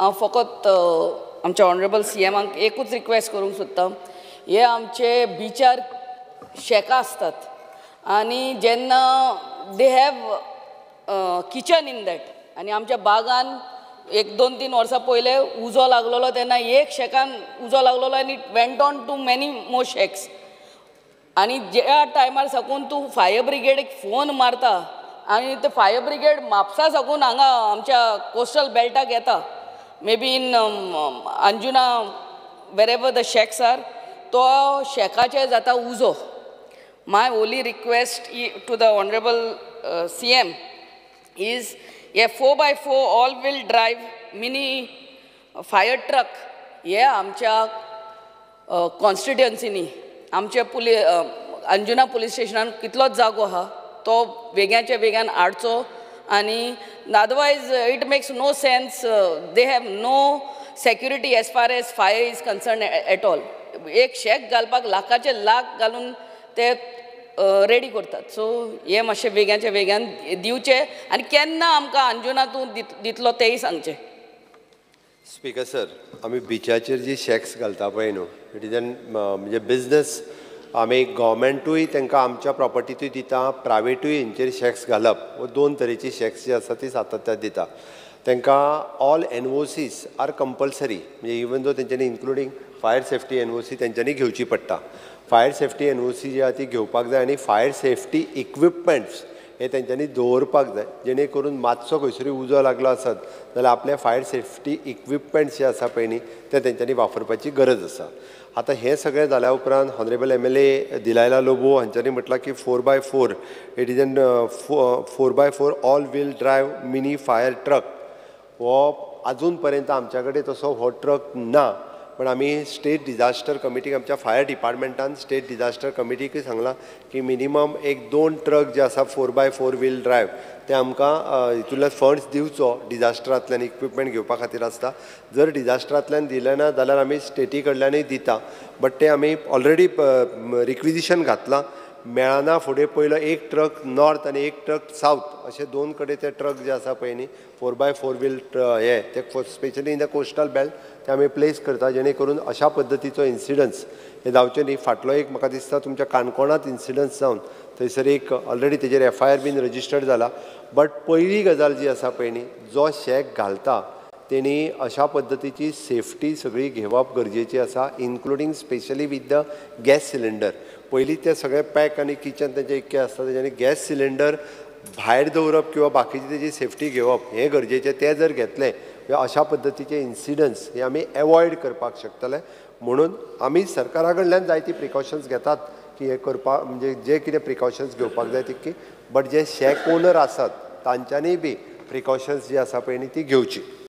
हांव फकत आमच्या ऑनरेबल CMाक एकूच रिक्वेस्ट करूंक सोदतां. हे आमचे बिचार शेकां आसतात आनी जेन्ना they have kitchen in that आनी आमच्या बागान 1-2-3 वर्सां पयले उजो लागलेलो तेन्ना एक शेकान उजो लागलेलो आनी it went on to many more shakes. आनी ज्या टायमार साकून तूं फायर ब्रिगेडीक फोन मारता आनी ते फायर ब्रिगेड म्हापसा साकून हांगा आमच्या कोस्टल बेल्टाक येता, may be in Anjuna wherever the shacks are, तो शेकाचे जाता उजो. My only request to the honourable CM is हे 4x4 all wheel drive mini fire truck हे आमच्या कॉन्स्टिट्युएन्सीनी आमच्या अंजुना पुलीस स्टेशनान कितलोच जागो आहा तो वेग्याच्या वेग्यान हाडचो. आनी otherwise it makes no sense, they have no security as far as fire is concern at all. एक शेक घालपाक लाखाचे लाख घालून ते रेडी करतात. सो हे मातशें वेग्याच्या वेग्यान दिवचे आनी केन्ना आमकां अंजुनातूं दितलो तेय सांगचे. स्पीकर सर, आमी बिचाचेर जी शेक्स घालता पळय न्हू, इट इज एन म्हणजे बिजनस. आमी गव्हर्मेंटूय तांकां आमच्या प्रॉपर्टीतूय दिता, प्रायवेटूय हेंचेर शेक्स घालप वो 2 तरेची शेक्स जी आसा ती सातत्यान दिता. तांकां ऑल NOCs आर कंपल्सरी, म्हणजे इवन दो तेंच्यांनी इन्क्लुडींग फायर सेफ्टी NOC तेंच्यांनी घेवची पडटा. फायर सेफ्टी NOC जी आसा ती घेवपाक जाय आनी फायर सेफ्टी इक्विपमेंट्स हे तेंच्यांनी दवरपाक जाय, जेणे करून मातसो खंयसरी उजो लागलो आसत जाल्यार आपले फायर सेफ्टी इक्विपमेंट्स जे आसा पळय न्ही ते तेंच्यांनी वापरपाची गरज आसा. आतां हें सगळें जाल्या उपरांत हॉनरेबल MLA दिलायला लोबो हांच्यांनी म्हटलां की 4x4 it is an 4x4 all wheel drive mini fire truck. हो आजून पर्यंत आमच्या कडेन तसो हो ट्रक ना, पण आमी स्टेट डिजास्टर कमिटीक आमच्या फायर डिपार्टमेंटान स्टेट डिजास्टर कमिटीकूय सांगलां की मिनिमम 1-2 ट्रक जे आसा 4x4 व्हील ड्रायव्ह ते आमकां हितूंतल्यान फंड्स दिवचो डिजास्टरांतल्यान इक्विपमेंट घेवपा खातीर आसता. जर डिजास्टरांतल्यान दिले ना जाल्यार आमी स्टेटी कडल्यानूय दिता, बट ते आमी ऑलरेडी रिक्विजिशन घातलां. मेळना फुडें पयलो एक ट्रक नॉर्थ आनी एक ट्रक सावथ अशे 2 कडेन ते ट्रक जे आसा पळय न्ही 4x4 व्हील हे ते specially in the coastal belt ते आमी प्लेस करता, जेणे करून अशा पद्दतीचो इन्सिडन्स हे जावचे न्ही. फाटलो एक म्हाका दिसता तुमच्या काणकोणांत इन्सिडन्स जावन थंयसर एक ऑलरेडी तेजेर FIR बीन रजिस्टर्ड जाला. बट पयली गजाल जी आसा पळय न्ही, जो शेक घालता तेणी अशा पद्दतीची सेफ्टी सगळी घेवप गरजेची आसा, including specially with the gas cylinder. पयलीं ते सगळे पॅक आनी किचन तेंचे इतकें आसता तेज्यांनी गॅस सिलिंडर भायर दवरप किंवा बाकीची तेजी सेफ्टी घेवप हें गरजेचें. ते जर घेतलें अशा पद्दतीचे इन्सिडन्स हे आमी एवॉयड करपाक शकतले. म्हणून आमी सरकारा कडल्यान जायती प्रिकॉशन्स घेतात की हे करपाक, म्हणजे जे कितें प्रिकॉशन्स घेवपाक जाय तितकी, बट जे शेक ओनर आसात तांच्यांनी बी प्रिकॉशन्स जी आसा पळय न्ही ती घेवची.